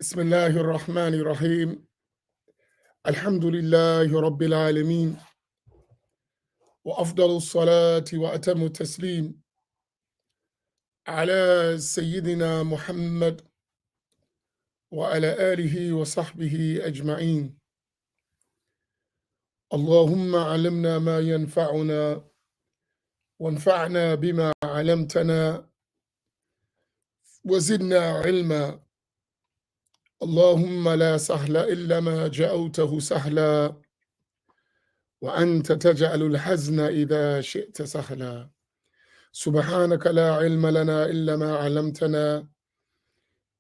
بسم الله الرحمن الرحيم الحمد لله رب العالمين وأفضل الصلاة وأتم التسليم على سيدنا محمد وعلى آله وصحبه أجمعين. اللهم علمنا ما ينفعنا وانفعنا بما علمتنا وزدنا علما. اللهم لا سهل إلا ما جعلته سهلا وأنت تجعل الحزن إذا شئت سهلا. سبحانك لا علم لنا إلا ما علمتنا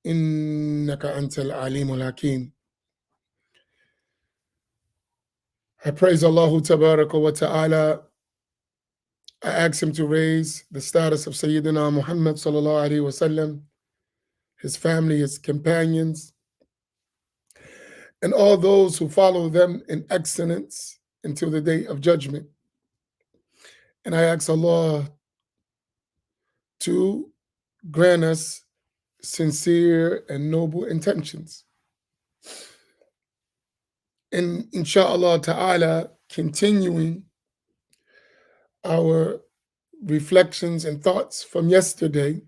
إنك أنت العليم الحكيم. I praise Allah Tabaraka wa Ta'ala. I ask him to raise the status of Sayyidina Muhammad sallallahu alayhi wa sallam, his family, his companions, and all those who follow them in excellence until the day of judgment. And I ask Allah to grant us sincere and noble intentions. And inshallah ta'ala, continuing our reflections and thoughts from yesterday,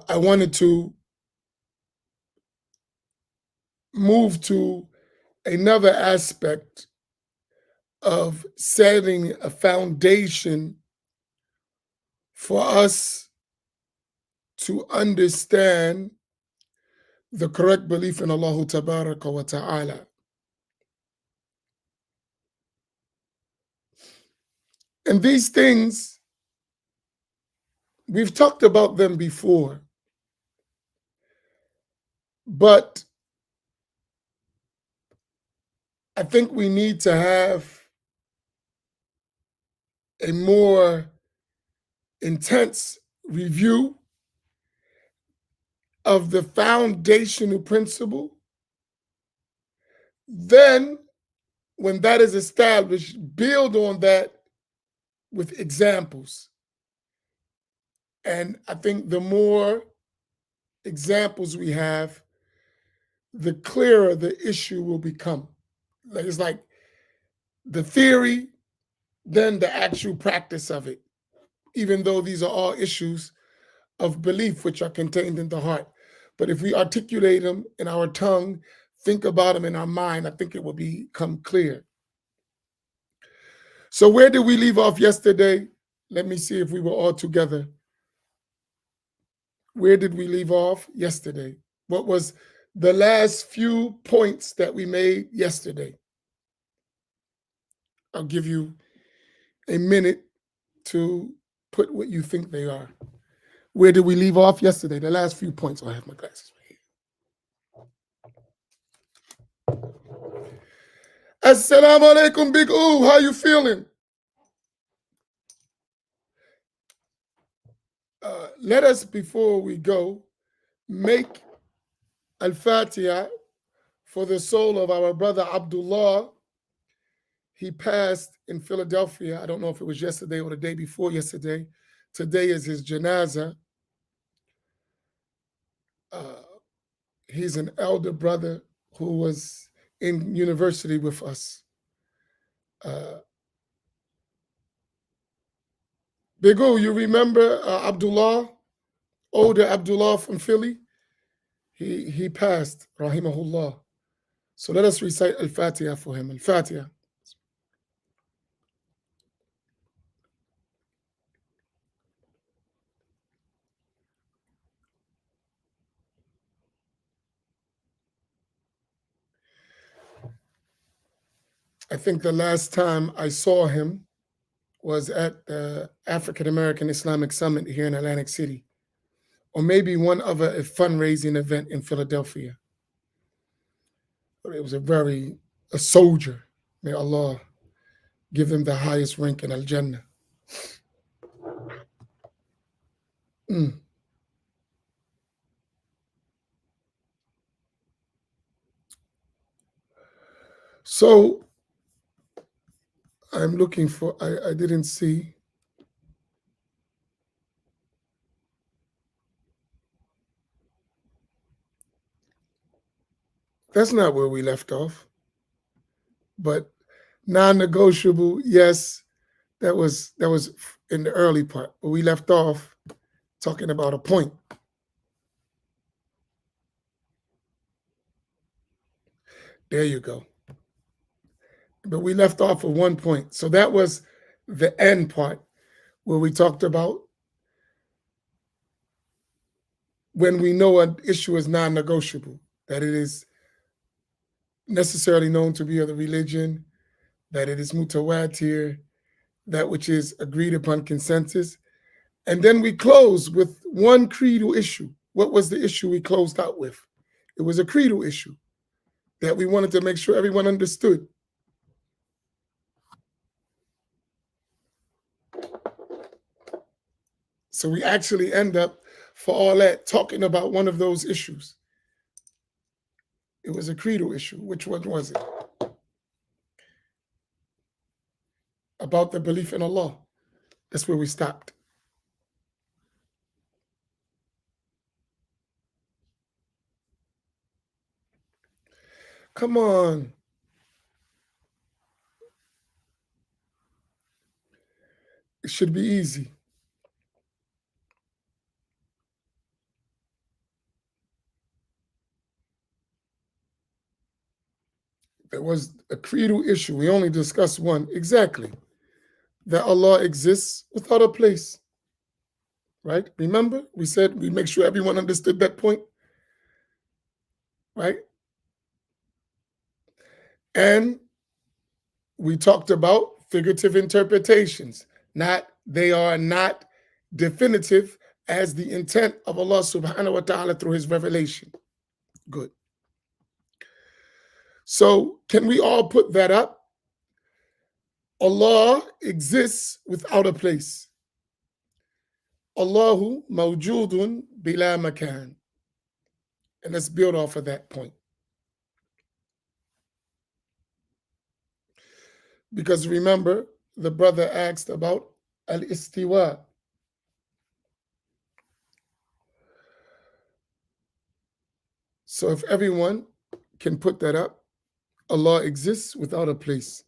I wanted to move to another aspect of setting a foundation for us to understand the correct belief in Allah Tabaraka wa Ta'ala. And these things, we've talked about them before, but I think we need to have a more intense review of the foundational principle. Then, when that is established, build on that with examples. And I think the more examples we have, the clearer the issue will become. It's like the theory, then the actual practice of it, even though these are all issues of belief which are contained in the heart. But if we articulate them in our tongue, think about them in our mind, I think it will become clear. So where did we leave off yesterday? Let me see if we were all together. Where did we leave off yesterday? What was the last few points that we made yesterday? I'll give you a minute to put what you think they are. Where did we leave off yesterday? The last few points. I have my glasses right here. Assalamu alaikum, Big Oo. How you feeling? Let us, before we go, make Al-Fatiha for the soul of our brother Abdullah. He passed in Philadelphia. I don't know if it was yesterday or the day before yesterday. Today is his janazah. He's an elder brother who was in university with us. Big O, you remember Abdullah, older Abdullah from Philly? He passed, rahimahullah. So let us recite Al-Fatiha for him. Al-Fatiha. I think the last time I saw him was at the African American Islamic Summit here in Atlantic City, or maybe one other fundraising event in Philadelphia. It was a soldier. May Allah give him the highest rank in Al-Jannah. So I'm looking for, I didn't see. that's not where we left off. But non-negotiable, yes, that was in the early part. But we left off talking about a point. There you go. But we left off at one point. So that was the end part where we talked about when we know an issue is non-negotiable, that it is necessarily known to be of the religion, that it is mutawatir, that which is agreed upon consensus. And then we close with one creedal issue. What was the issue we closed out with? It was a creedal issue that we wanted to make sure everyone understood. So we actually end up, for all that, talking about one of those issues. It was a creedal issue. Which one was it? About the belief in Allah. That's where we stopped. Come on. It should be easy. There was a creedal issue. We only discussed one. Exactly. That Allah exists without a place. Right? Remember? We said we make sure everyone understood that point. Right? And we talked about figurative interpretations. They are not definitive as the intent of Allah subhanahu wa ta'ala through his revelation. Good. So can we all put that up? Allah exists without a place. Allahu mawjudun bila makan. And let's build off of that point. Because remember, the brother asked about al-istiwa. So if everyone can put that up, Allah exists without a place.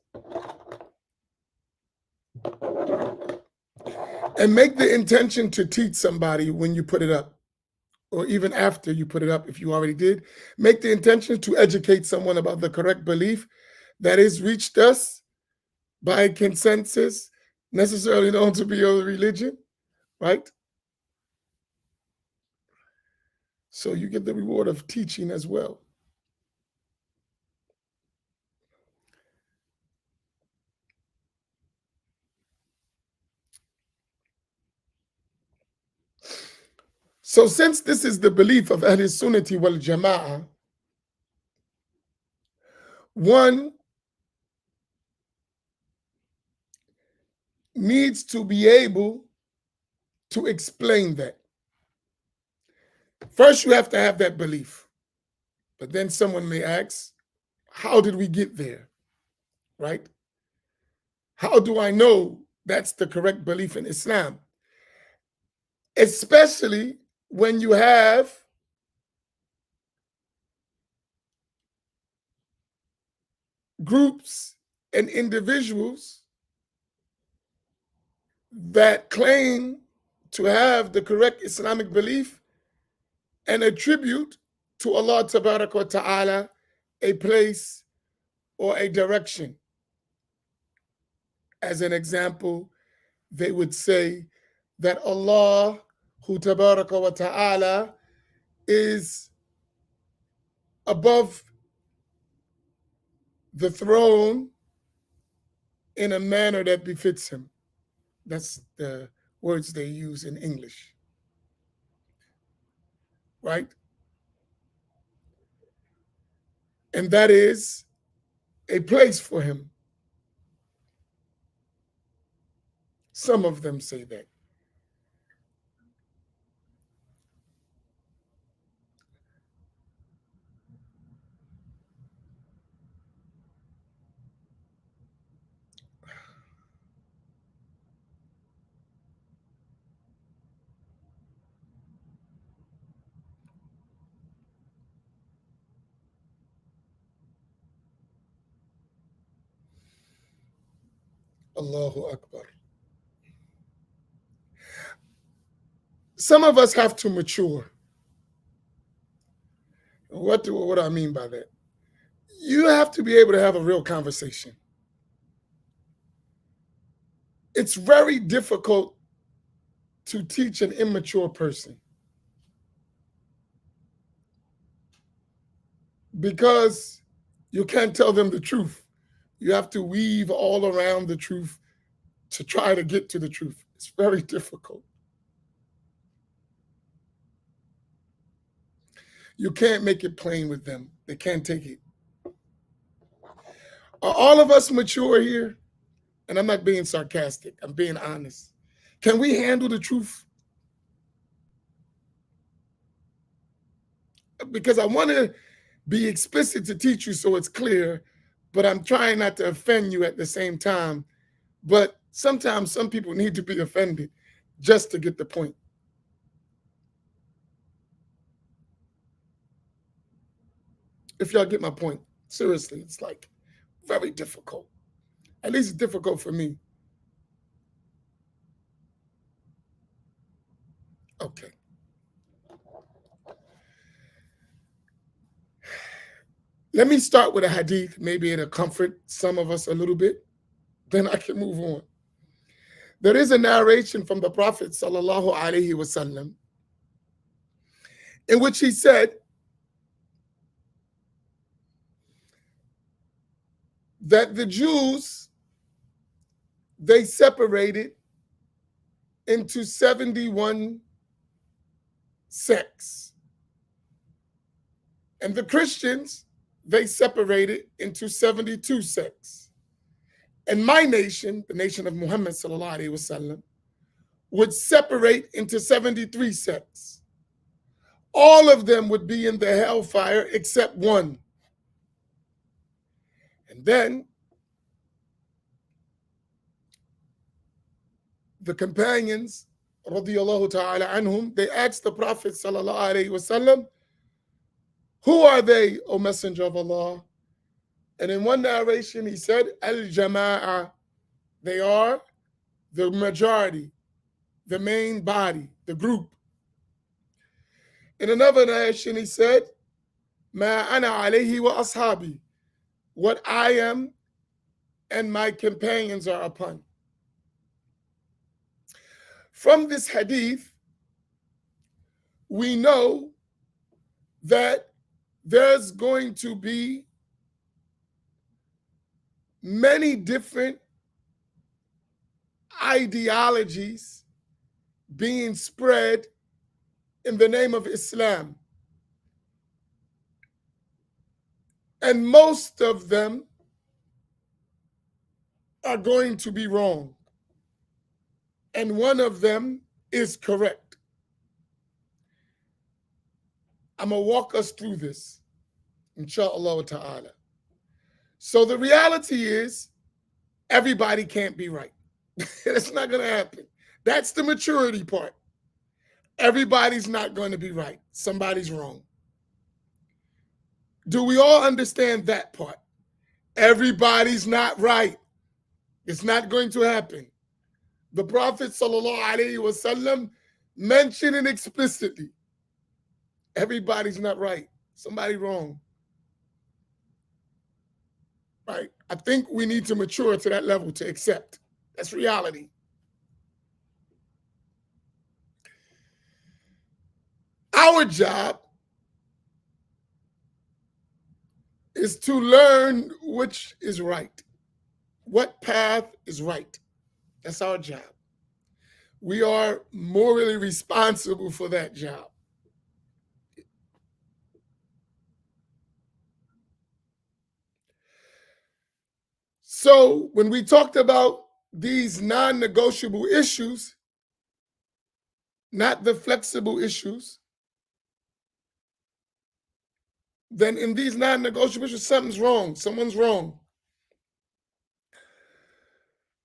And make the intention to teach somebody when you put it up, or even after you put it up, if you already did. Make the intention to educate someone about the correct belief that is reached us by consensus, necessarily known to be of religion, right? So you get the reward of teaching as well. So since this is the belief of Ahl Sunnati wal Jama'ah, one needs to be able to explain that. First, you have to have that belief. But then someone may ask, how did we get there? Right? How do I know that's the correct belief in Islam? Especially when you have groups and individuals that claim to have the correct Islamic belief and attribute to Allah Tabarak wa Ta'ala a place or a direction. As an example, they would say that Allah, who Tabarak wa Ta'ala, is above the throne in a manner that befits him. That's the words they use in English. Right? And that is a place for him. Some of them say that. Allahu Akbar. Some of us have to mature. What do I mean by that? You have to be able to have a real conversation. It's very difficult to teach an immature person because you can't tell them the truth. You have to weave all around the truth to try to get to the truth. It's very difficult. You can't make it plain with them. They can't take it. Are all of us mature here? And I'm not being sarcastic. I'm being honest. Can we handle the truth? Because I want to be explicit to teach you so it's clear, but I'm trying not to offend you at the same time. But sometimes some people need to be offended just to get the point. If y'all get my point, seriously, it's like very difficult. At least it's difficult for me. Okay. Let me start with a hadith. Maybe it'll comfort some of us a little bit. Then I can move on. There is a narration from the Prophet sallallahu alaihi wasallam in which he said that the Jews, they separated into 71 sects. And the Christians, they separated into 72 sects. And my nation, the nation of Muhammad sallallahu alaihi wasallam, would separate into 73 sects. All of them would be in the hellfire except one. And then the companions, radiyallahu ta'ala anhum, they asked the Prophet sallallahu alaihi wasallam, who are they, O Messenger of Allah? And in one narration, he said, Al-Jama'ah. They are the majority, the main body, the group. In another narration, he said, Ma ana alayhi wa ashabi. What I am and my companions are upon. From this hadith, we know that there's going to be many different ideologies being spread in the name of Islam. And most of them are going to be wrong. And one of them is correct. I'm going to walk us through this, inshallah ta'ala. So the reality is, everybody can't be right. That's not going to happen. That's the maturity part. Everybody's not going to be right. Somebody's wrong. Do we all understand that part? Everybody's not right. It's not going to happen. The Prophet sallallahu alaihi wasallam mentioned it explicitly. Everybody's not right. Somebody wrong. Right? I think we need to mature to that level to accept. That's reality. Our job is to learn which is right. What path is right? That's our job. We are morally responsible for that job. So when we talked about these non-negotiable issues, not the flexible issues, then in these non-negotiable issues, something's wrong. Someone's wrong.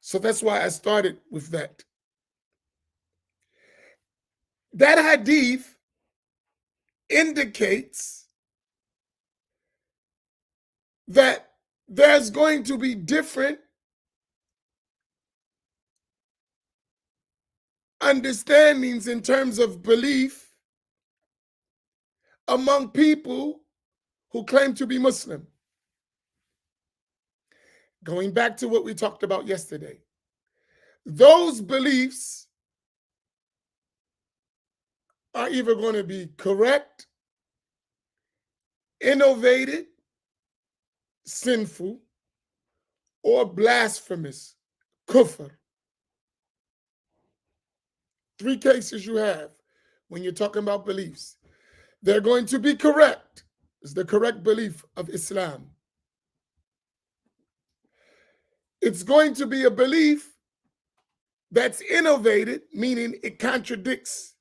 So that's why I started with that. That hadith indicates that there's going to be different understandings in terms of belief among people who claim to be Muslim. Going back to what we talked about yesterday, those beliefs are either going to be correct, innovated, sinful, or blasphemous, kufr. Three cases you have when you're talking about beliefs. They're going to be correct. It's the correct belief of Islam. It's going to be a belief that's innovated, meaning it contradicts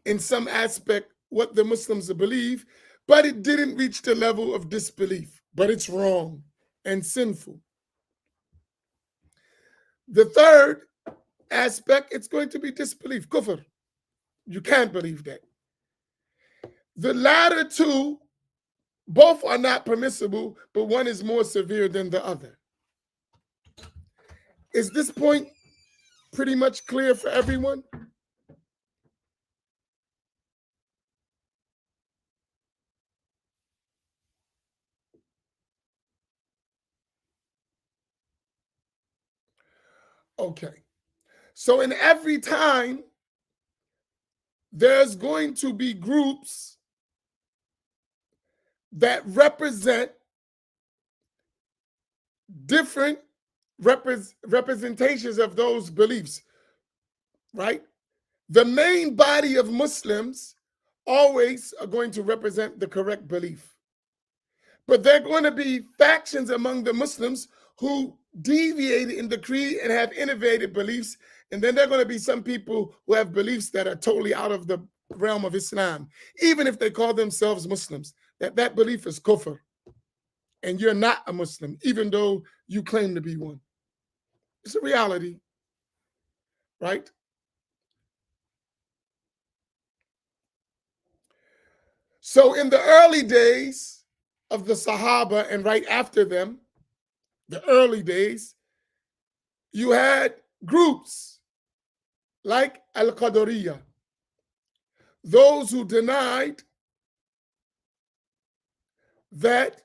in some aspect what the Muslims believe, but it didn't reach the level of disbelief, but it's wrong and sinful. The third aspect, it's going to be disbelief, kufr. You can't believe that. The latter two, both are not permissible, but one is more severe than the other. Is this point pretty much clear for everyone? Okay. So in every time, there's going to be groups that represent different representations of those beliefs, right? The main body of Muslims always are going to represent the correct belief. But there are going to be factions among the Muslims who deviated in the creed and have innovative beliefs. And then there are going to be some people who have beliefs that are totally out of the realm of Islam, even if they call themselves Muslims, that belief is kufr. And you're not a Muslim, even though you claim to be one. It's a reality, right? So in the early days of the Sahaba and right after them, the early days, you had groups like Al-Qadariyah, those who denied that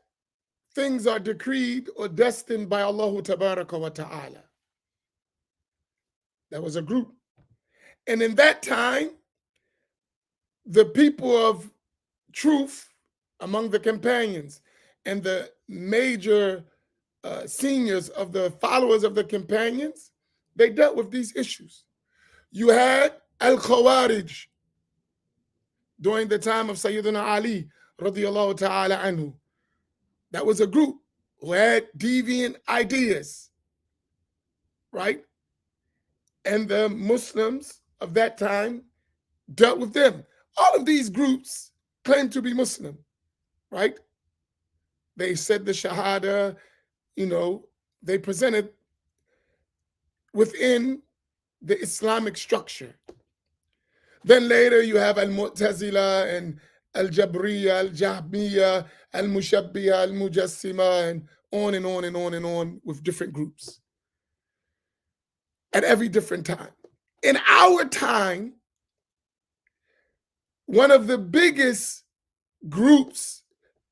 things are decreed or destined by Allah Tabaraka wa Ta'ala. That was a group. And in that time, the people of truth among the companions and the major seniors of the followers of the companions, they dealt with these issues. You had Al-Khawarij during the time of Sayyidina Ali radiallahu ta'ala anhu. That was a group who had deviant ideas, right? And the Muslims of that time dealt with them. All of these groups claimed to be Muslim, right? They said the Shahada, they presented within the Islamic structure. Then later you have Al-Mu'tazila and Al-Jabriya, Al-Jahmiya, Al-Mushabbiha, Al-Mujassima, and on and on and on and on with different groups at every different time. In our time, one of the biggest groups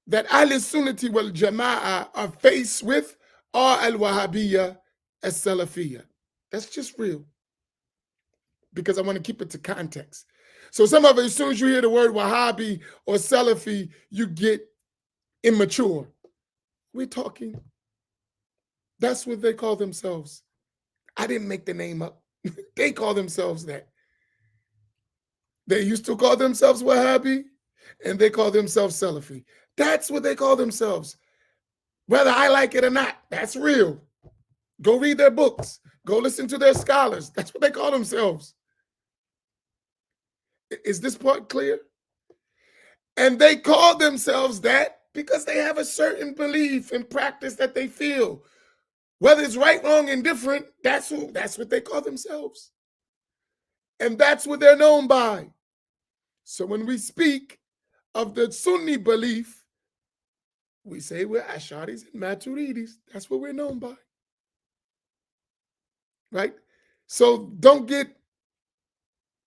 that Ahl Sunnati wal Jama'ah are faced with are Al-Wahhabiyya, As-Salafiyya. That's just real, because I want to keep it to context. So some of it, as soon as you hear the word Wahhabi or Salafi, you get immature. We're talking, that's what they call themselves. I didn't make the name up. They call themselves that. They used to call themselves Wahhabi, and they call themselves Salafi. That's what they call themselves. Whether I like it or not, that's real. Go read their books. Go listen to their scholars. That's what they call themselves. Is this part clear? And they call themselves that because they have a certain belief and practice that they feel. Whether it's right, wrong, and different, that's what they call themselves. And that's what they're known by. So when we speak of the Sunni belief, we say we're Asharis and Maturidis. That's what we're known by. Right? So don't get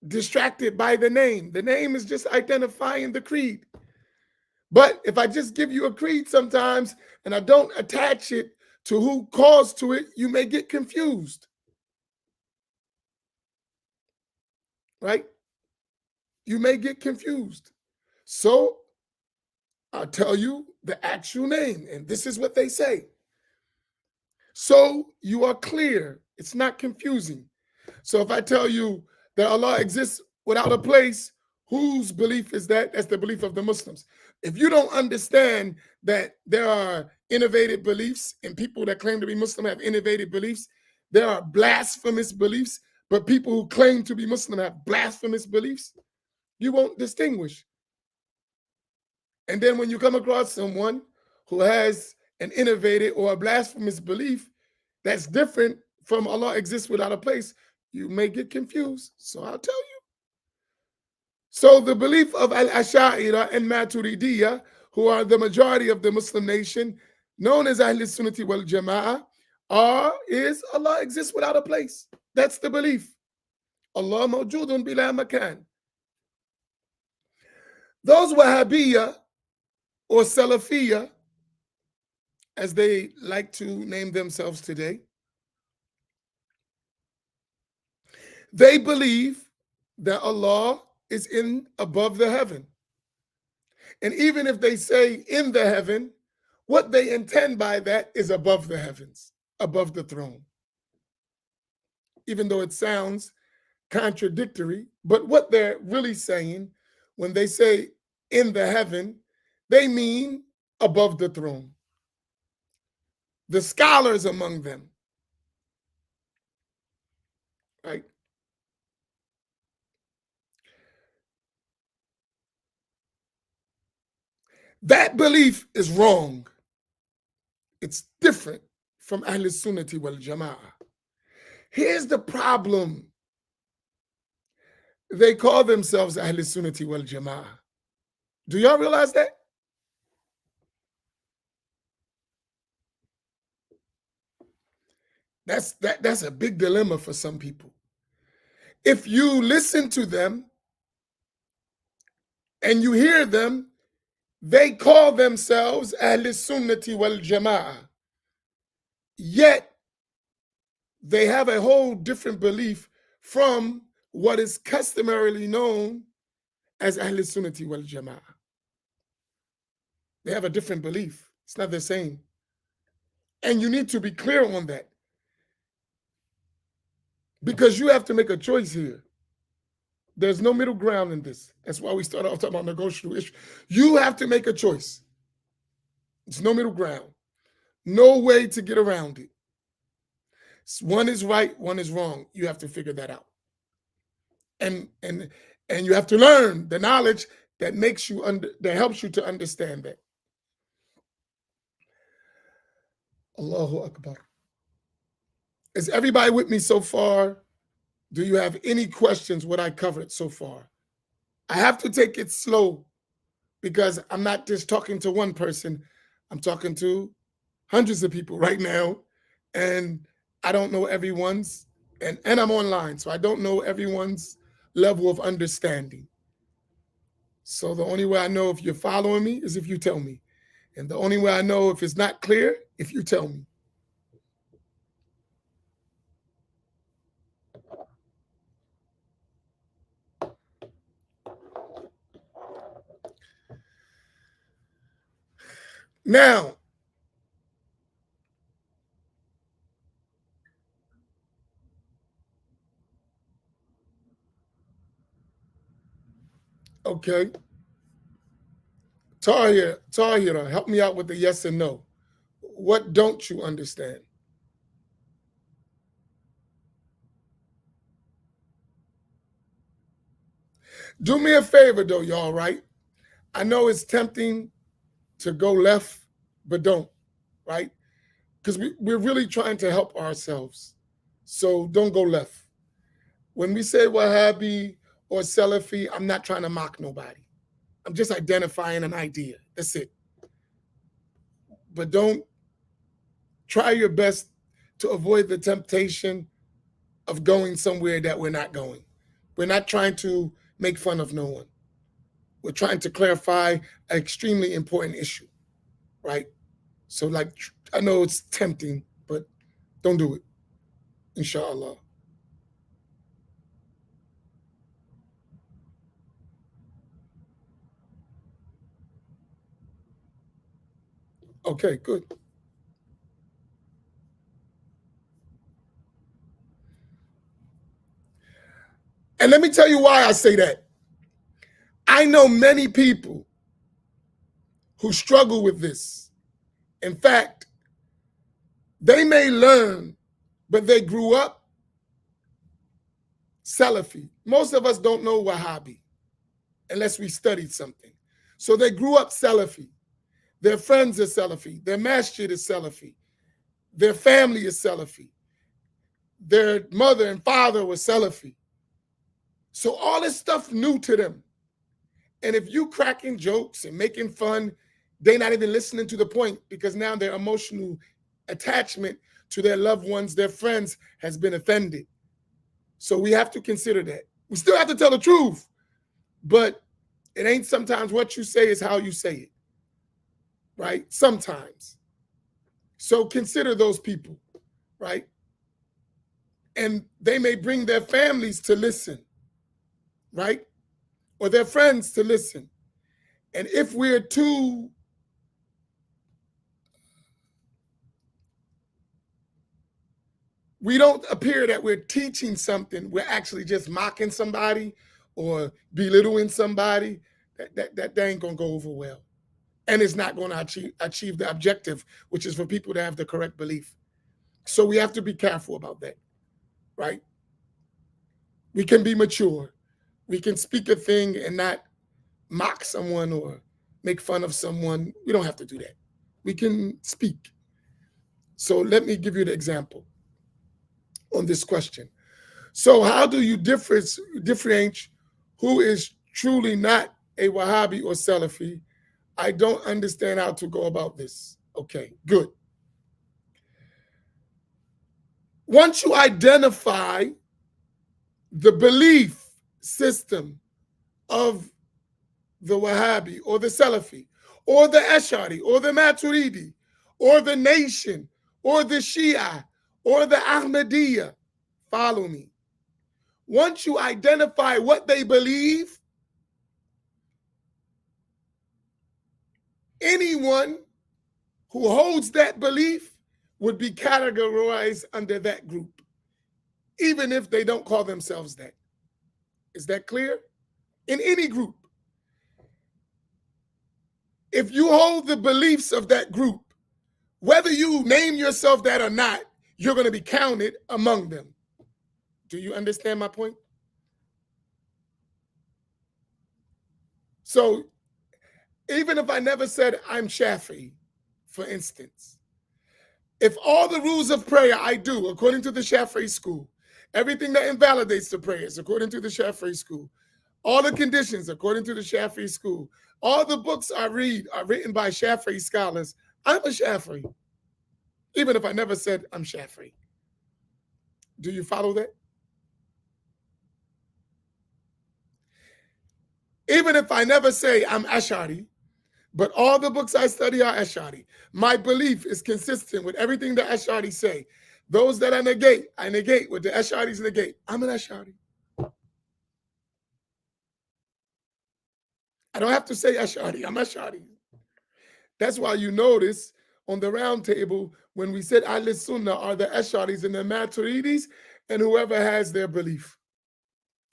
distracted by the name. The name is just identifying the creed. But if I just give you a creed sometimes and I don't attach it to who calls to it, you may get confused, right? You may get confused. So I'll tell you the actual name, and this is what they say. So you are clear. It's not confusing. So if I tell you that Allah exists without a place, whose belief is that? That's the belief of the Muslims. If you don't understand that there are innovative beliefs and people that claim to be Muslim have innovative beliefs, there are blasphemous beliefs, but people who claim to be Muslim have blasphemous beliefs, you won't distinguish. And then when you come across someone who has an innovative or a blasphemous belief that's different from Allah exists without a place, you may get confused. So I'll tell you. So the belief of Al-Asha'ira and Maturidiyya, who are the majority of the Muslim nation, known as Ahl Sunnati wal Jama'ah, is Allah exists without a place. That's the belief. Allah mawjudun bila makan. Those Wahhabiyya or Salafiyya, as they like to name themselves today, they believe that Allah is in above the heaven. And even if they say in the heaven, what they intend by that is above the heavens, above the throne. Even though it sounds contradictory, but what they're really saying when they say in the heaven, they mean above the throne. The scholars among them, right? That belief is wrong. It's different from Ahl Sunnati wal Jama'ah. Here's the problem. They call themselves Ahl Sunnati wal Jama'ah. Do y'all realize that? That's a big dilemma for some people. If you listen to them and you hear them, they call themselves Ahl Sunnati wal Jama'ah. Yet they have a whole different belief from what is customarily known as Ahl Sunnati wal Jama'ah. They have a different belief. It's not the same. And you need to be clear on that. Because you have to make a choice here. There's no middle ground in this. That's why we start off talking about negotiable issues. You have to make a choice. There's no middle ground. No way to get around it. One is right, one is wrong. You have to figure that out. And you have to learn the knowledge that that helps you to understand that. Allahu Akbar. Is everybody with me so far? Do you have any questions what I covered so far? I have to take it slow because I'm not just talking to one person. I'm talking to hundreds of people right now. And I don't know everyone's, and I'm online, so I don't know everyone's level of understanding. So the only way I know if you're following me is if you tell me. And the only way I know if it's not clear, if you tell me. Now, okay. Tahira, help me out with the yes and no. What don't you understand? Do me a favor though, y'all, right? I know it's tempting to go left, but don't, right? Because we're really trying to help ourselves. So don't go left. When we say Wahhabi or Salafi, I'm not trying to mock nobody. I'm just identifying an idea. That's it. But don't try your best to avoid the temptation of going somewhere that we're not going. We're not trying to make fun of no one. We're trying to clarify an extremely important issue, right? So, like, I know it's tempting, but don't do it, inshallah. Okay, good. And let me tell you why I say that. I know many people who struggle with this. In fact, they may learn, but they grew up Salafi. Most of us don't know Wahhabi unless we studied something. So they grew up Salafi. Their friends are Salafi. Their masjid is Salafi. Their family is Salafi. Their mother and father were Salafi. So all this stuff new to them. And if you cracking jokes and making fun, they're not even listening to the point, because now their emotional attachment to their loved ones, their friends, has been offended. So we have to consider that. We still have to tell the truth, but it ain't sometimes what you say is how you say it, right? Sometimes. So consider those people, right? And they may bring their families to listen, right? Or their friends to listen. And if we're too we don't appear that we're teaching something, we're actually just mocking somebody or belittling somebody, that ain't gonna go over well. And it's not gonna achieve the objective, which is for people to have the correct belief. So we have to be careful about that, right? We can be mature. We can speak a thing and not mock someone or make fun of someone. We don't have to do that. We can speak. So let me give you the example on this question. So how do you differentiate who is truly not a Wahhabi or Salafi? I don't understand how to go about this. Okay, good. Once you identify the belief system of the Wahhabi or the Salafi or the Ash'ari or the Maturidi or the Nation or the Shia or the Ahmadiyya, follow me. Once you identify what they believe, anyone who holds that belief would be categorized under that group, even if they don't call themselves that. Is that clear? In any group, if you hold the beliefs of that group, whether you name yourself that or not, you're going to be counted among them. Do you understand my point? So even if I never said I'm Shafi'i, for instance, if all the rules of prayer I do according to the Shafi'i school, everything that invalidates the prayers according to the Shafi'i school, all the conditions according to the Shafi'i school, all the books I read are written by Shafi'i scholars, I'm a Shafi'i, even if I never said I'm Shafi'i. Do you follow that? Even if I never say I'm Ash'ari, but all the books I study are Ash'ari, my belief is consistent with everything the Ash'ari say. Those that I negate what the Ash'aris negate. I'm an Ash'ari. I don't have to say Ash'ari, I'm Ash'ari. That's why you notice on the round table, when we said Ahl Sunnah are the Ash'aris and the Maturidis, and whoever has their belief.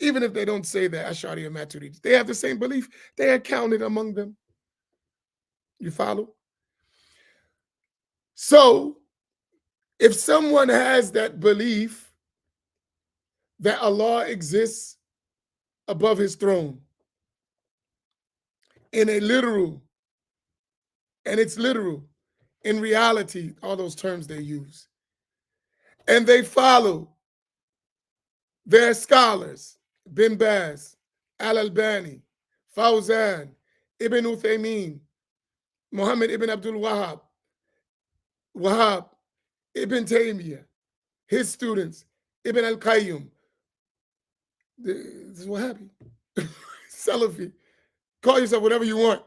Even if they don't say they're Ash'ari or Maturidis, they have the same belief. They are counted among them. You follow? So if someone has that belief that Allah exists above his throne in a literal, and it's literal, in reality, all those terms they use, and they follow their scholars, Bin Baz, Al-Albani, Fawzan, Ibn Uthaymeen, Muhammad ibn Abdul Wahab, Ibn Taymiyyah, his students, Ibn al-Qayyum, This is Wahhabi. Salafi. Call yourself whatever you want.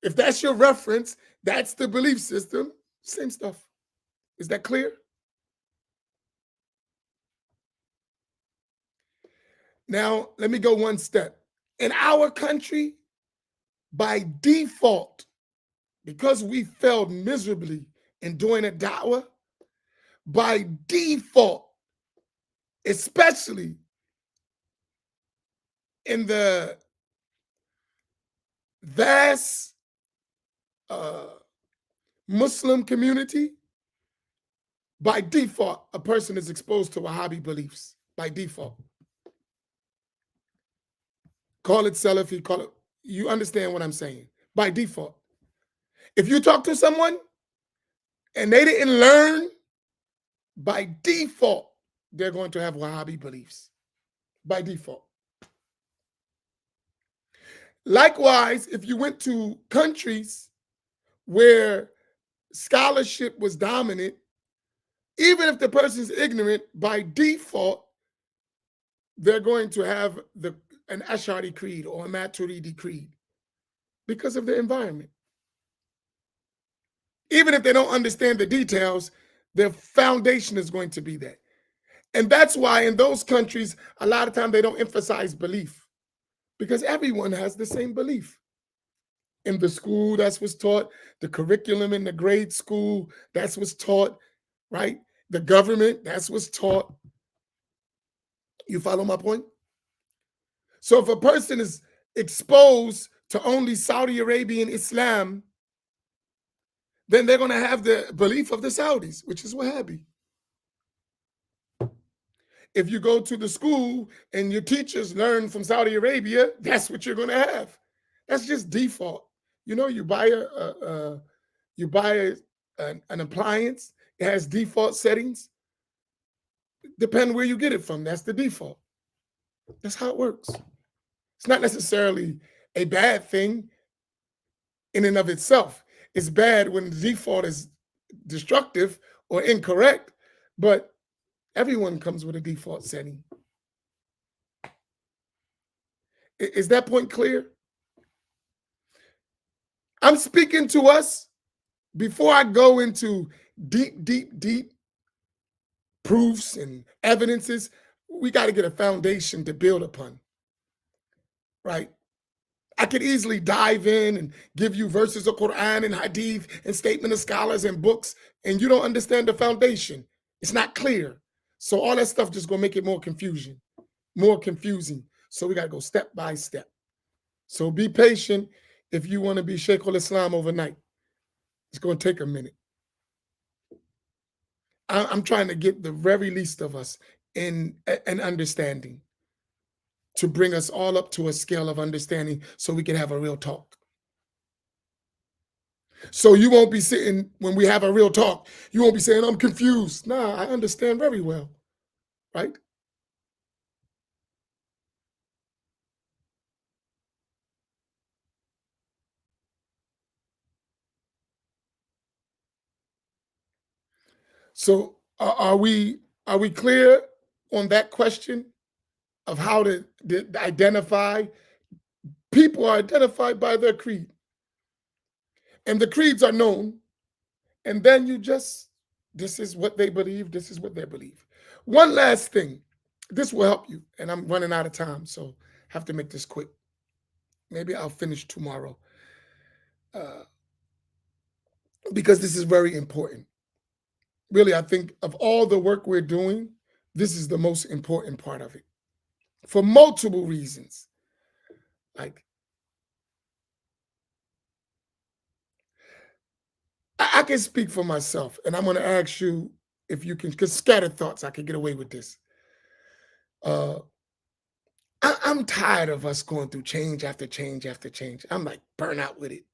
If that's your reference, that's the belief system, same stuff. Is that clear? Now, let me go one step. In our country, by default, because we failed miserably in doing a da'wah, by default, especially in the vast Muslim community, by default, a person is exposed to Wahhabi beliefs. By default. Call it Salafi, call it, you understand what I'm saying. By default. If you talk to someone and they didn't learn, by default, they're going to have Wahhabi beliefs. By default. Likewise, if you went to countries where scholarship was dominant, even if the person's ignorant, by default, they're going to have an Ash'ari creed or a Maturidi creed because of the environment. Even if they don't understand the details, their foundation is going to be that. And that's why in those countries, a lot of times they don't emphasize belief because everyone has the same belief. In the school, that's what's taught. The curriculum in the grade school, that's what's taught, right? The government, that's what's taught. You follow my point? So if a person is exposed to only Saudi Arabian Islam, then they're going to have the belief of the Saudis, which is Wahhabi. If you go to the school and your teachers learn from Saudi Arabia, that's what you're going to have. That's just default. You know, you buy an appliance, it has default settings. Depend where you get it from. That's the default. That's how it works. It's not necessarily a bad thing in and of itself. It's bad when the default is destructive or incorrect, but everyone comes with a default setting. Is that point clear? I'm speaking to us before I go into deep proofs and evidences. We got to get a foundation to build upon, right? I could easily dive in and give you verses of Quran and Hadith and statement of scholars and books, and you don't understand the foundation. It's not clear. So all that stuff just gonna make it more confusing. So we gotta go step by step. So be patient if you want to be Sheikh al-Islam overnight. It's gonna take a minute. I'm trying to get the very least of us in an understanding to bring us all up to a scale of understanding so we can have a real talk. So you won't be sitting, when we have a real talk, you won't be saying, I'm confused. Nah, I understand very well, right? So are we clear on that question of how to identify? People are identified by their creed. And the creeds are known. And then this is what they believe, this is what they believe. One last thing, this will help you. And I'm running out of time, so I have to make this quick. Maybe I'll finish tomorrow. Because this is very important. Really, I think of all the work we're doing, this is the most important part of it for multiple reasons. Like, I can speak for myself, and I'm going to ask you if you can, because scattered thoughts, I can get away with this. I'm tired of us going through change after change after change. I'm like burnt out with it.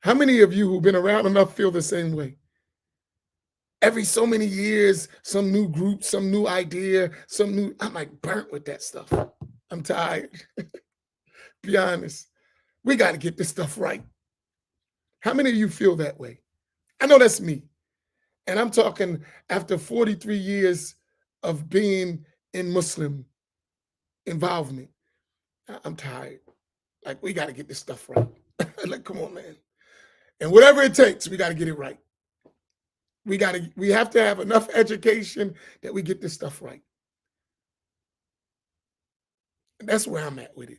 How many of you who've been around enough feel the same way? Every so many years, some new group, some new idea, I'm like burnt with that stuff. I'm tired. Be honest. We got to get this stuff right. How many of you feel that way? I know that's me. And I'm talking after 43 years of being in involvement. I'm tired. Like, we got to get this stuff right. Like, come on, man. And whatever it takes, we got to get it right. We have to have enough education that we get this stuff right. And that's where I'm at with it.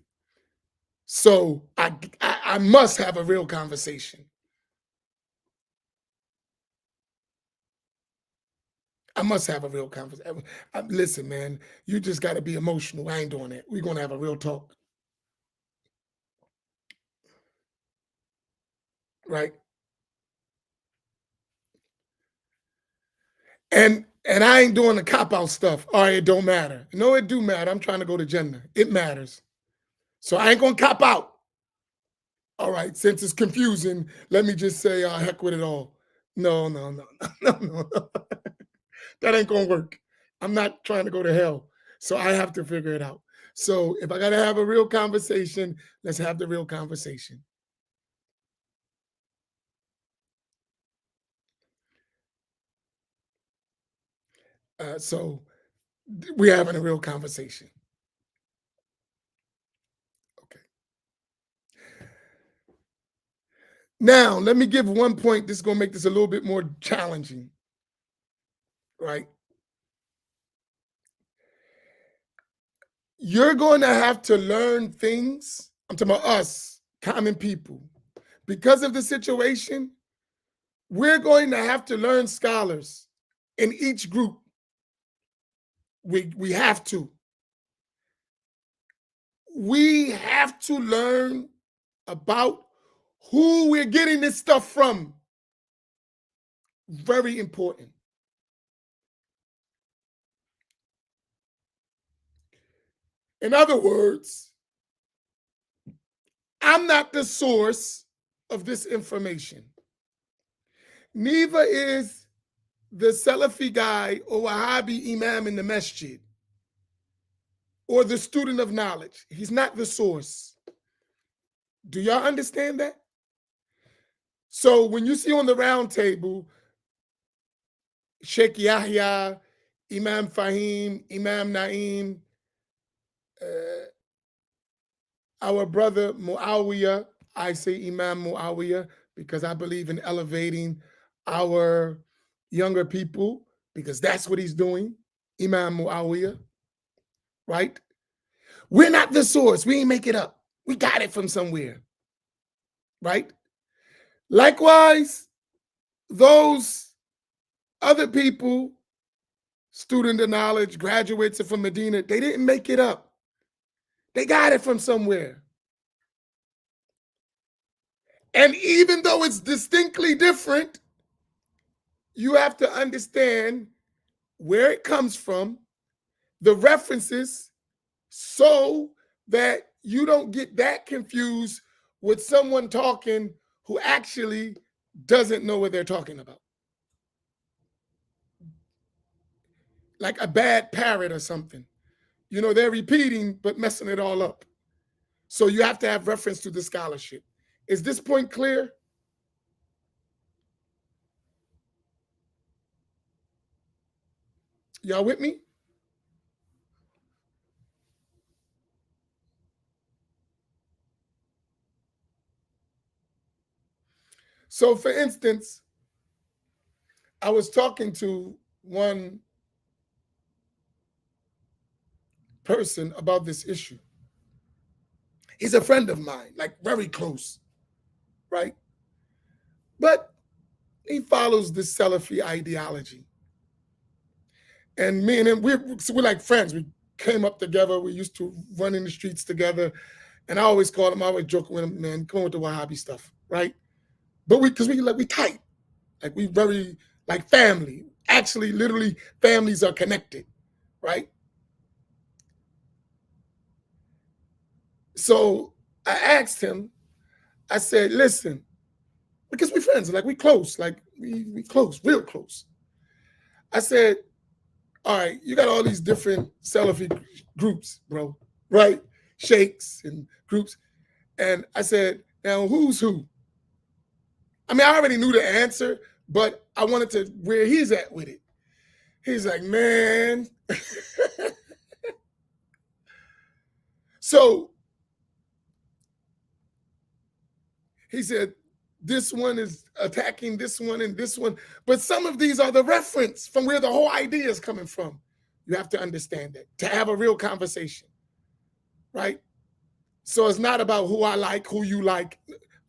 So I must have a real conversation. I must have a real conversation. Listen, man, you just got to be emotional. I ain't doing that. We're going to have a real talk. Right? And I ain't doing the cop-out stuff. All right, it don't matter. No, it do matter. I'm trying to go to Jannah. It matters. So I ain't going to cop out. All right, since it's confusing, let me just say, heck with it all. No. That ain't going to work. I'm not trying to go to hell. So I have to figure it out. So if I got to have a real conversation, let's have the real conversation. So we're having a real conversation. Okay. Now, let me give one point. This is going to make this a little bit more challenging, right? You're going to have to learn things. I'm talking about us, common people. Because of the situation, we're going to have to learn scholars in each group. We have to. We have to learn about who we're getting this stuff from. Very important. In other words, I'm not the source of this information. Neither is the Salafi guy or Wahhabi imam in the masjid or the student of knowledge. He's not the source. Do y'all understand that? So when you see on the round table, Sheikh Yahya, Imam Fahim, Imam Naim, our brother Muawiyah, I say Imam Muawiyah because I believe in elevating our younger people because that's what he's doing, Imam Muawiyah, right? We're not the source. We ain't make it up. We got it from somewhere, right? Likewise, those other people, student of knowledge, graduates from Medina, they didn't make it up. They got it from somewhere. And even though it's distinctly different, you have to understand where it comes from, the references, so that you don't get that confused with someone talking who actually doesn't know what they're talking about. Like a bad parrot or something. You know, they're repeating, but messing it all up. So you have to have reference to the scholarship. Is this point clear? Y'all with me? So for instance, I was talking to one person about this issue. He's a friend of mine, like very close, right? But he follows this Salafi ideology. And me and him, we're like friends. We came up together. We used to run in the streets together. And I always called him, I always joking with him, man, come with the Wahhabi stuff, right? But because we tight. Like we very like family. Actually, literally, families are connected, right? So I asked him, I said, listen, because we friends, like we close, like we close, real close. I said, all right, you got all these different Salafi groups, bro, right? Sheikhs and groups. And I said, now who's who? I mean, I already knew the answer, but I wanted to where he's at with it. He's like, man. He said, this one is attacking this one and this one. But some of these are the reference from where the whole idea is coming from. You have to understand that to have a real conversation, right? So it's not about who I like, who you like.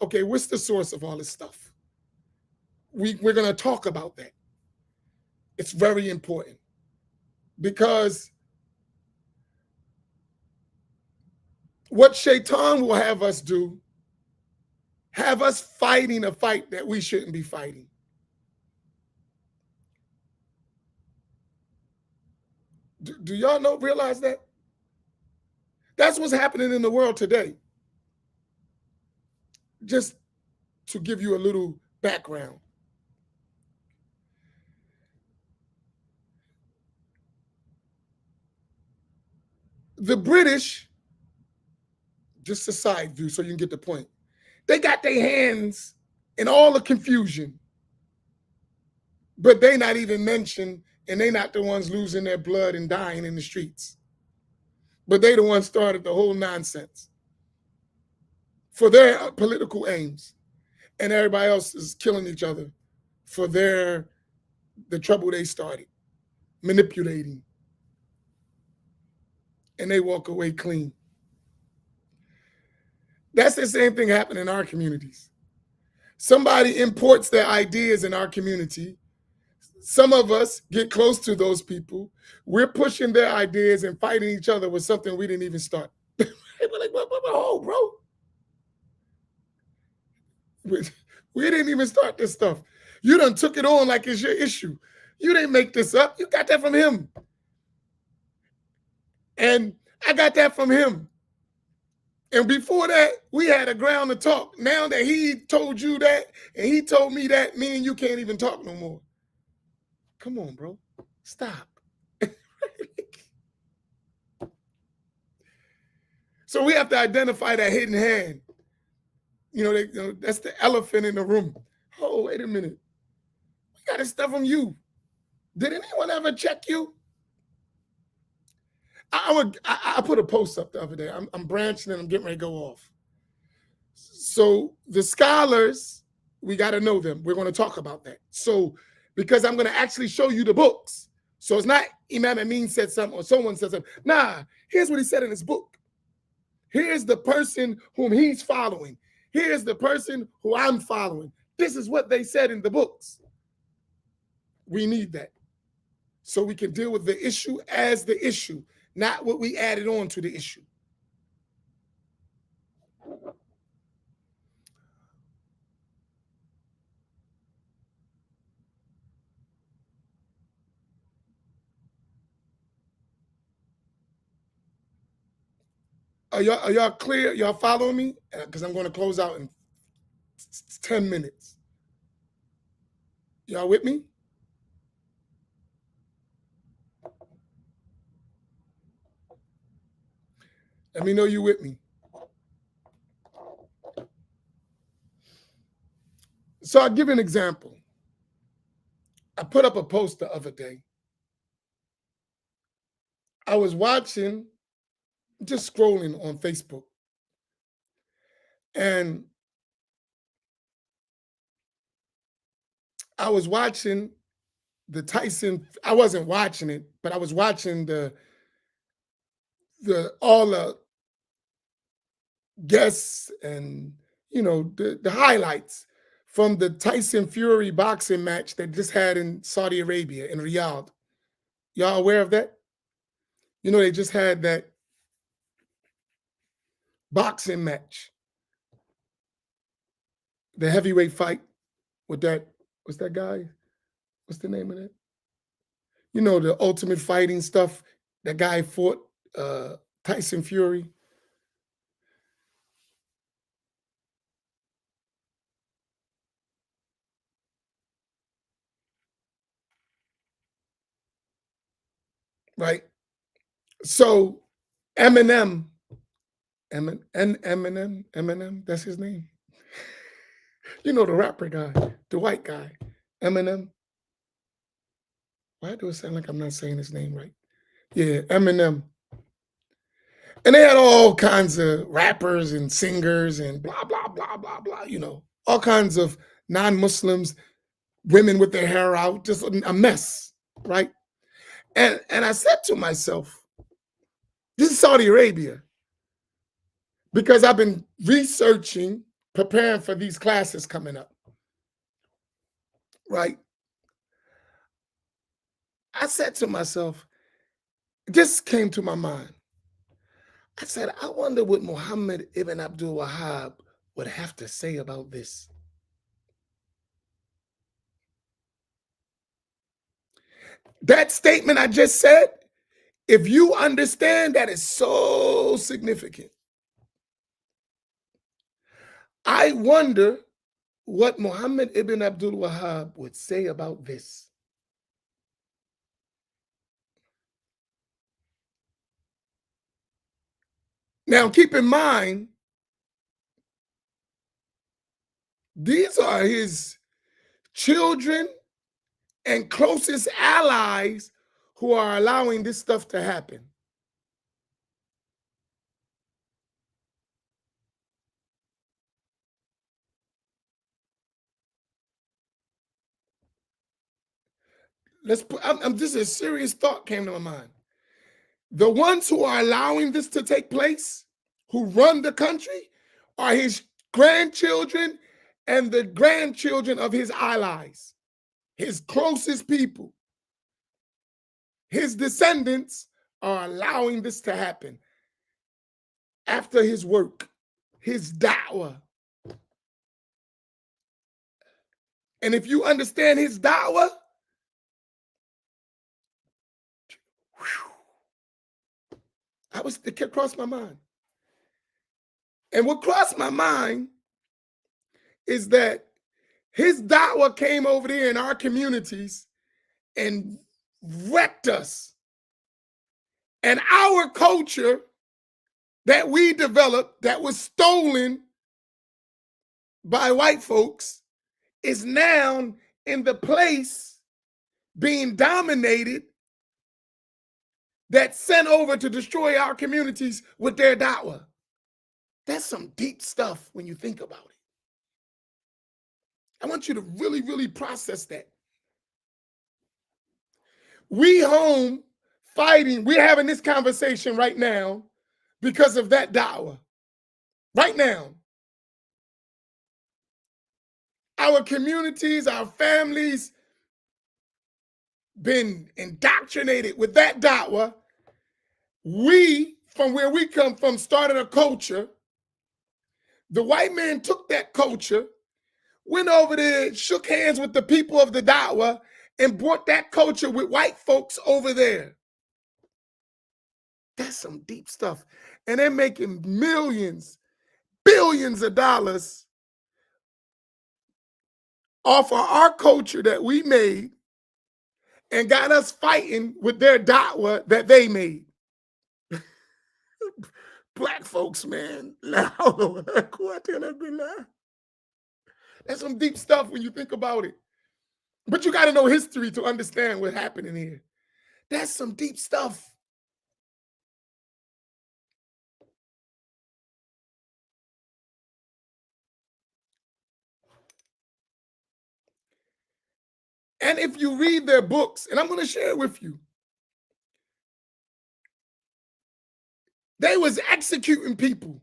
Okay, what's the source of all this stuff? We're going to talk about that. It's very important because what Shaitan will have us do, have us fighting a fight that we shouldn't be fighting. Do y'all realize that? That's what's happening in the world today. Just to give you a little background. The British, just a side view so you can get the point, they got their hands in all the confusion, but they not even mentioned, and they not the ones losing their blood and dying in the streets. But they the ones started the whole nonsense for their political aims. And everybody else is killing each other for the trouble they started, manipulating. And they walk away clean. That's the same thing happening in our communities. Somebody imports their ideas in our community. Some of us get close to those people. We're pushing their ideas and fighting each other with something we didn't even start. We're like, oh, bro. We didn't even start this stuff. You done took it on like it's your issue. You didn't make this up. You got that from him. And I got that from him. And before that, we had a ground to talk. Now that he told you that and he told me that, me and you can't even talk no more. Come on, bro. Stop. So we have to identify that hidden hand. That's the elephant in the room. Oh, wait a minute. We got this stuff from you. Did anyone ever check you? I put a post up the other day. I'm branching and I'm getting ready to go off. So the scholars, we got to know them. We're going to talk about that. So because I'm going to actually show you the books. So it's not Imam Amin said something or someone said something. Nah, here's what he said in his book. Here's the person whom he's following. Here's the person who I'm following. This is what they said in the books. We need that so we can deal with the issue as the issue, not what we added on to the issue. Are y'all clear? Y'all following me? Because I'm going to close out in 10 minutes. Y'all with me? Let me know you with me. So I'll give you an example. I put up a post the other day. I was watching, just scrolling on Facebook. And I was watching the Tyson, I wasn't watching it, but I was watching all the guests and the highlights from the Tyson Fury boxing match that just had in Saudi Arabia, in Riyadh. Y'all aware of that? They just had that boxing match, the heavyweight fight with what's that guy? What's the name of that? The ultimate fighting stuff. That guy fought Tyson Fury. Right? So Eminem, that's his name. The rapper guy, the white guy, Eminem. Why do it sound like I'm not saying his name right? Yeah, Eminem. And they had all kinds of rappers and singers and blah, blah, blah, blah, blah, all kinds of non-Muslims, women with their hair out, just a mess, right? And I said to myself, this is Saudi Arabia, because I've been researching, preparing for these classes coming up, right? I said to myself, this came to my mind. I said, I wonder what Muhammad ibn Abdul Wahhab would have to say about this. That statement I just said, if you understand, that is so significant. I wonder what Muhammad ibn Abdul Wahhab would say about this. Now, keep in mind, these are his children and closest allies who are allowing this stuff to happen. This is a serious thought came to my mind. The ones who are allowing this to take place, who run the country, are his grandchildren and the grandchildren of his allies, his closest people. His descendants are allowing this to happen after his work, his da'wah. And if you understand his da'wah, it crossed my mind. And what crossed my mind is that his da'wah came over there in our communities and wrecked us. And our culture that we developed, that was stolen by white folks, is now in the place being dominated, that's sent over to destroy our communities with their da'wah. That's some deep stuff when you think about it. I want you to really, really process that. We home fighting, we're having this conversation right now because of that da'wah. Right now. Our communities, our families been indoctrinated with that da'wah. We, from where we come from, started a culture. The white man took that culture, went over there, shook hands with the people of the da'wah, and brought that culture with white folks over there. That's some deep stuff. And they're making millions, billions of dollars off of our culture that we made and got us fighting with their da'wah that they made. Black folks, man. That's some deep stuff when you think about it. But you got to know history to understand what's happening here. That's some deep stuff. And if you read their books, and I'm going to share it with you, they was executing people.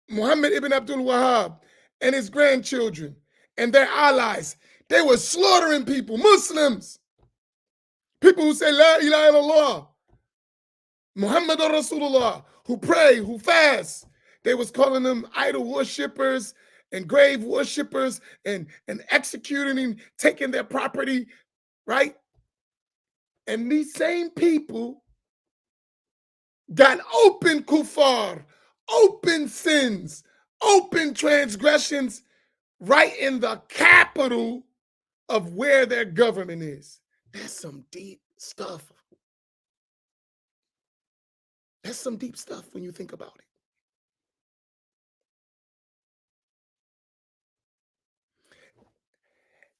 Muhammad ibn Abdul Wahhab and his grandchildren and their allies, they were slaughtering people, Muslims, people who say La ilaha illallah, Muhammad Rasulullah, who pray, who fast. They was calling them idol worshippers and grave worshippers and executing, taking their property, right? And these same people got open kuffar, open sins, open transgressions right in the capital of where their government is. That's some deep stuff. That's some deep stuff when you think about it.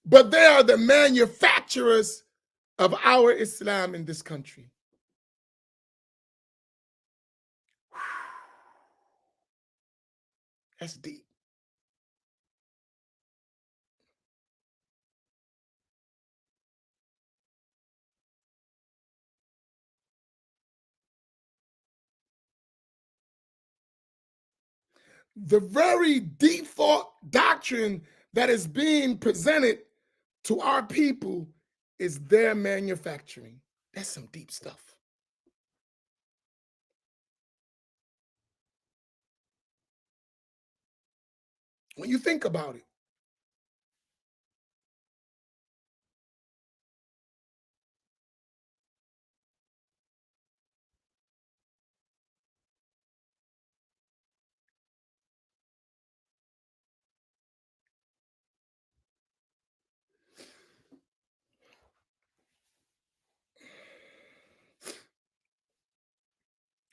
But they are the manufacturers of our Islam in this country. That's deep. The very default doctrine that is being presented to our people is their manufacturing. That's some deep stuff. When you think about it,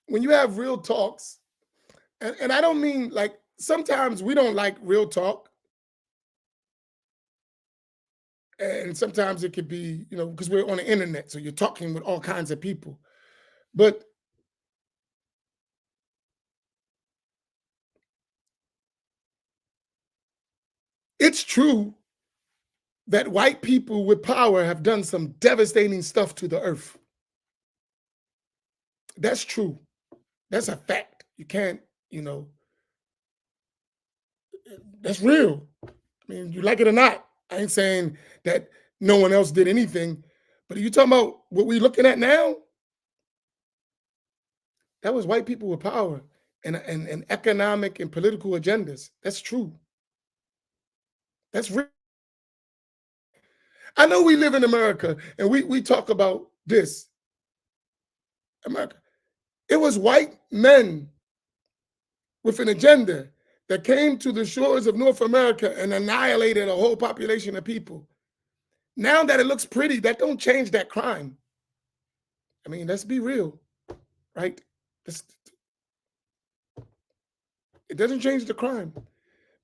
when you have real talks, and I don't mean like sometimes we don't like real talk, and sometimes it could be, because we're on the internet, so you're talking with all kinds of people. But it's true that white people with power have done some devastating stuff to the earth. That's true. That's a fact. You can't, you know, that's real. I mean, you like it or not. I ain't saying that no one else did anything, but are you talking about what we're looking at now? That was white people with power and economic and political agendas. That's true. That's real. I know we live in America and we talk about this. America. It was white men with an agenda that came to the shores of North America and annihilated a whole population of people. Now that it looks pretty, that don't change that crime. I mean, let's be real, right? This, it doesn't change the crime.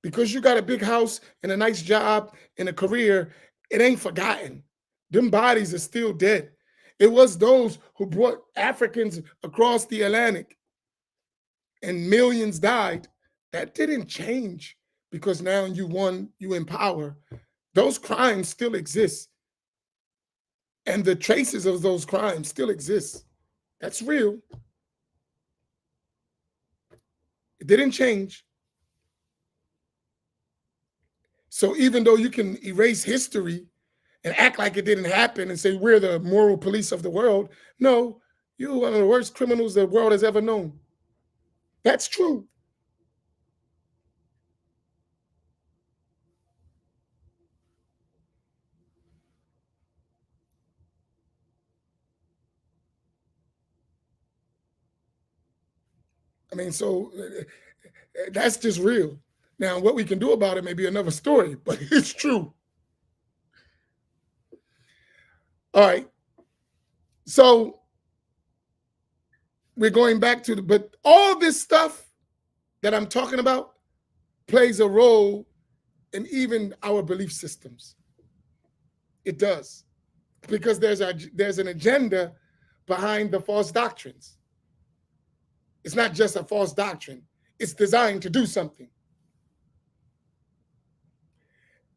Because you got a big house and a nice job and a career, it ain't forgotten. Them bodies are still dead. It was those who brought Africans across the Atlantic and millions died. That didn't change because now you won, you in power. Those crimes still exist. And the traces of those crimes still exist. That's real. It didn't change. So even though you can erase history and act like it didn't happen and say we're the moral police of the world, no, you're one of the worst criminals the world has ever known. That's true. I mean, so that's just real. Now, what we can do about it may be another story, but it's true. All right. So we're going back to but all this stuff that I'm talking about plays a role in even our belief systems. It does. Because there's an agenda behind the false doctrines. It's not just a false doctrine. It's designed to do something.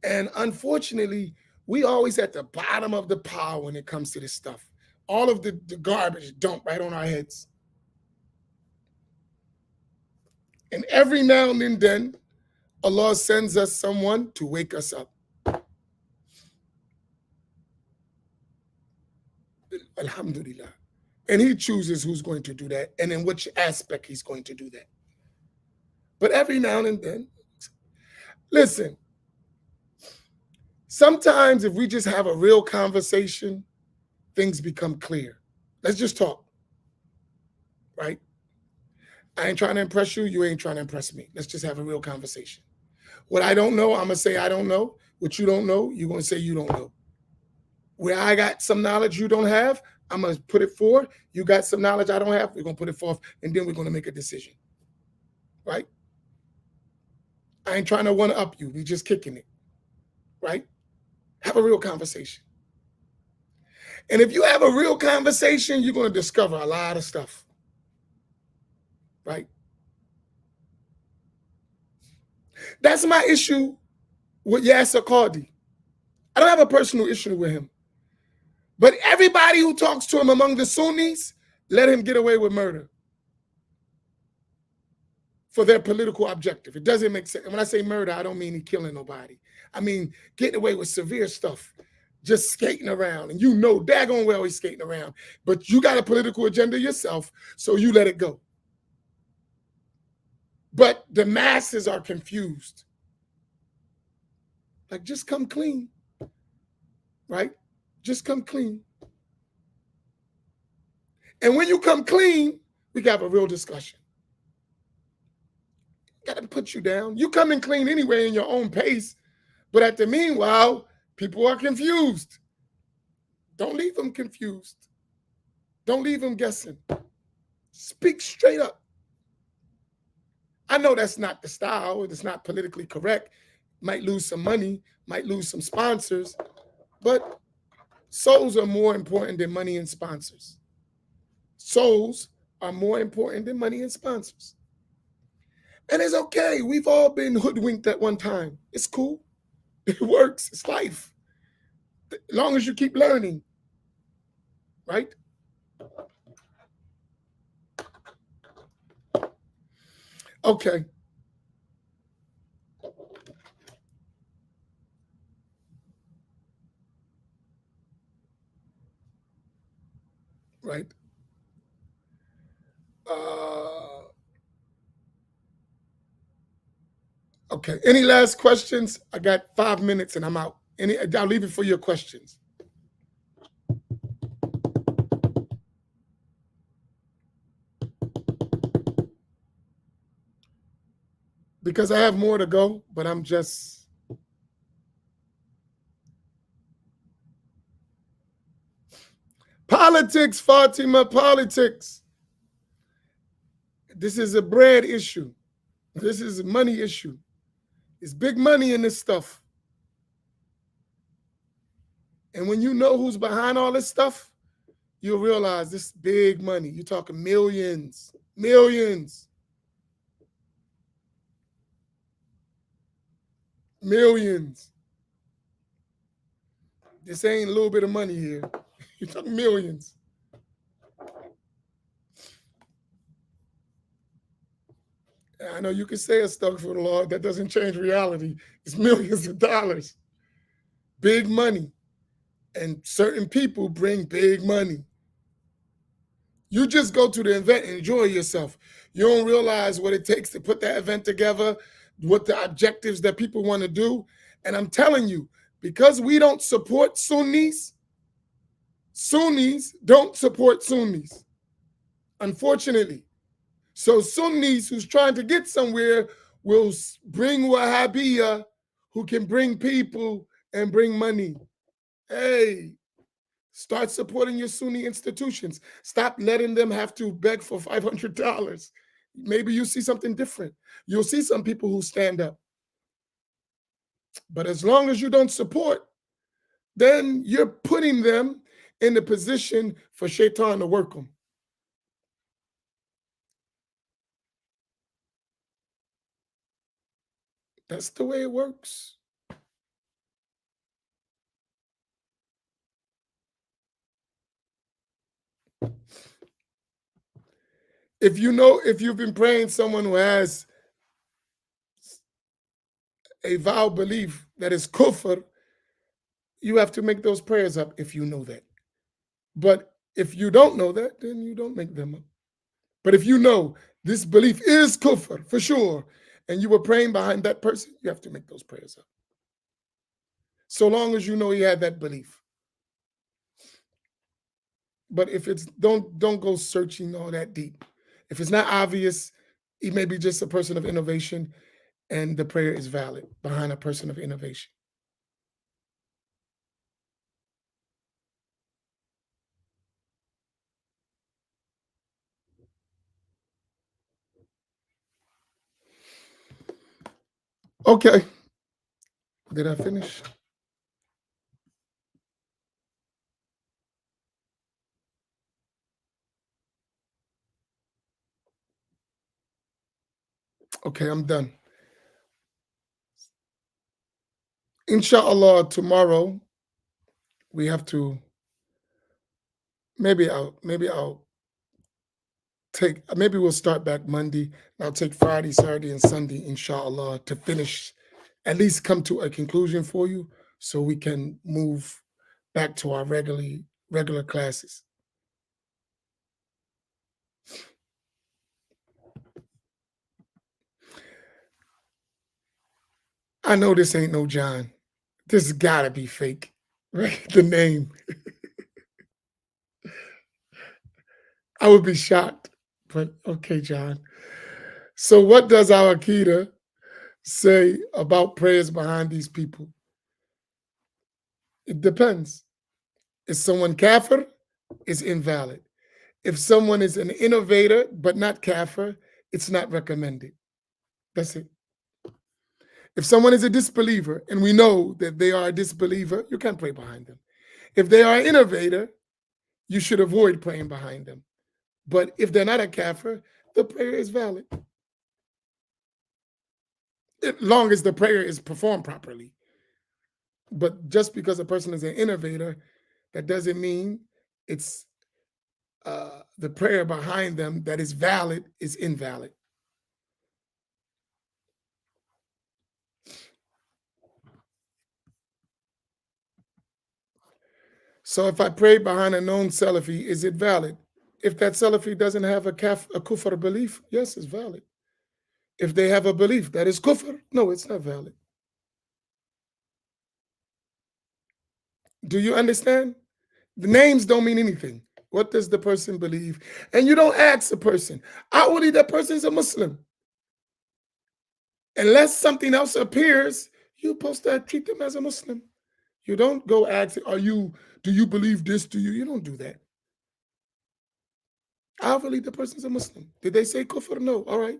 And unfortunately, we always at the bottom of the pile when it comes to this stuff. All of the garbage dumped right on our heads. And every now and then, Allah sends us someone to wake us up. Alhamdulillah. And he chooses who's going to do that and in which aspect he's going to do that. But every now and then, listen, sometimes if we just have a real conversation, things become clear. Let's just talk, right? I ain't trying to impress you. You ain't trying to impress me. Let's just have a real conversation. What I don't know, I'm going to say I don't know. What you don't know, you're going to say you don't know. Where I got some knowledge you don't have, I'm going to put it forth. You got some knowledge I don't have, we're going to put it forth, and then we're going to make a decision, right? I ain't trying to one-up you. We just kicking it, right? Have a real conversation. And if you have a real conversation, you're going to discover a lot of stuff, right? That's my issue with Yasser Qadhi. I don't have a personal issue with him. But everybody who talks to him among the Sunnis, let him get away with murder for their political objective. It doesn't make sense. And when I say murder, I don't mean he killing nobody. I mean getting away with severe stuff, just skating around. And you know daggone well he's skating around. But you got a political agenda yourself, so you let it go. But the masses are confused. Like, just come clean, right? Just come clean. And when you come clean, we got a real discussion. Got to put you down. You come in clean anyway in your own pace. But at the meanwhile, people are confused. Don't leave them confused. Don't leave them guessing. Speak straight up. I know that's not the style. It's not politically correct. Might lose some money, might lose some sponsors, but souls are more important than money and sponsors. Souls are more important than money and sponsors. And it's okay. We've all been hoodwinked at one time. It's cool. It works. It's life. As long as you keep learning, right? Okay. Right. Okay. Any last questions? I got 5 minutes and I'm out. I'll leave it for your questions. Because I have more to go, but I'm just... Politics, Fatima, politics. This is a bread issue. This is a money issue. It's big money in this stuff. And when you know who's behind all this stuff, you'll realize this is big money. You're talking millions, millions, millions. This ain't a little bit of money here. You're talking millions. I know you can say astaghfirullah, that doesn't change reality. It's millions of dollars. Big money. And certain people bring big money. You just go to the event and enjoy yourself. You don't realize what it takes to put that event together, what the objectives that people want to do. And I'm telling you, because we don't support Sunnis, Sunnis don't support Sunnis, unfortunately. So Sunnis who's trying to get somewhere will bring Wahhabiyya, who can bring people and bring money. Hey, start supporting your Sunni institutions. Stop letting them have to beg for $500. Maybe you see something different. You'll see some people who stand up. But as long as you don't support, then you're putting them in the position for Shaitan to work them. That's the way it works. If you've been praying someone who has a vow belief that is kufr, you have to make those prayers up if you know that. But if you don't know that, then you don't make them up. But if you know this belief is kufr for sure, and you were praying behind that person, you have to make those prayers up. So long as you know he had that belief. But if it's don't go searching all that deep. If it's not obvious, he may be just a person of innovation, and the prayer is valid behind a person of innovation. Okay. Did I finish? Okay, I'm done. Inshallah, tomorrow we have to, maybe I'll take, maybe we'll start back Monday. And I'll take Friday, Saturday, and Sunday, inshallah, to finish, at least come to a conclusion for you so we can move back to our regular classes. I know this ain't no John. This gotta be fake, right? The name. I would be shocked, but okay, John. So what does our Akida say about prayers behind these people? It depends. Is someone kafir? It's invalid. If someone is an innovator but not kafir, it's not recommended. That's it. If someone is a disbeliever and we know that they are a disbeliever, you can't pray behind them. If they are an innovator, you should avoid praying behind them. But if they're not a kafir, the prayer is valid. As long as the prayer is performed properly. But just because a person is an innovator, that doesn't mean it's the prayer behind them that is valid is invalid. So if I pray behind a known Salafi, is it valid? If that Salafi doesn't have a kufr belief, yes, it's valid. If they have a belief that is kufr, no, it's not valid. Do you understand? The names don't mean anything. What does the person believe? And you don't ask the person. Outwardly, that person is a Muslim. Unless something else appears, you're supposed to treat them as a Muslim. You don't go ask, do you believe this? You don't do that. Outwardly, the person's a Muslim. Did they say kufr? No. All right.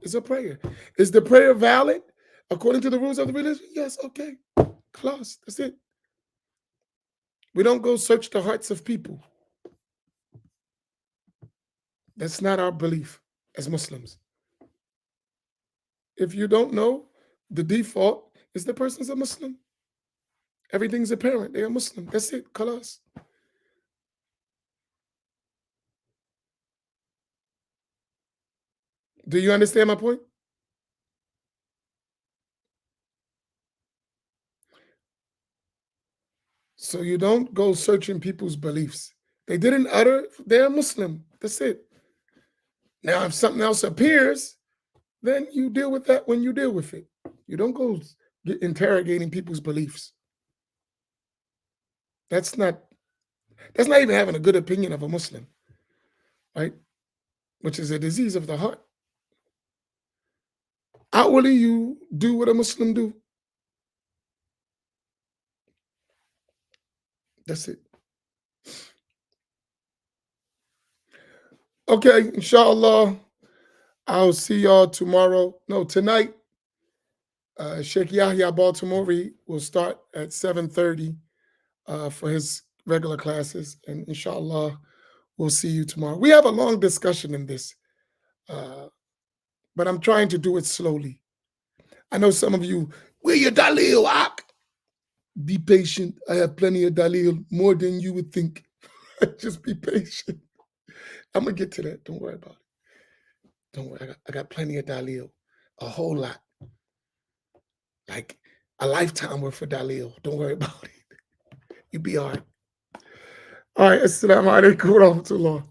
It's a prayer. Is the prayer valid according to the rules of the religion? Yes. Okay. Class. That's it. We don't go search the hearts of people. That's not our belief as Muslims. If you don't know, the default is the person's a Muslim. Everything's apparent. They're a Muslim. That's it. Khalas. Do you understand my point? So you don't go searching people's beliefs. They didn't utter, they're a Muslim. That's it. Now, if something else appears, then you deal with that when you deal with it. You don't go interrogating people's beliefs. That's not even having a good opinion of a Muslim, right? Which is a disease of the heart. Outwardly, you do what a Muslim do. That's it. Okay, inshallah, I'll see y'all tomorrow. No, tonight. Sheikh Yahya Baltimore will start at 7:30 for his regular classes, and inshallah, we'll see you tomorrow. We have a long discussion in this, but I'm trying to do it slowly. I know some of you, where your dalil, Ak? Be patient. I have plenty of dalil, more than you would think. Just be patient. I'm gonna get to that. Don't worry about it. Don't worry. I got plenty of dalil, a whole lot, like a lifetime worth of dalil. Don't worry about it. You be all right. All right. Assalamu alaikum wa rahmatullah.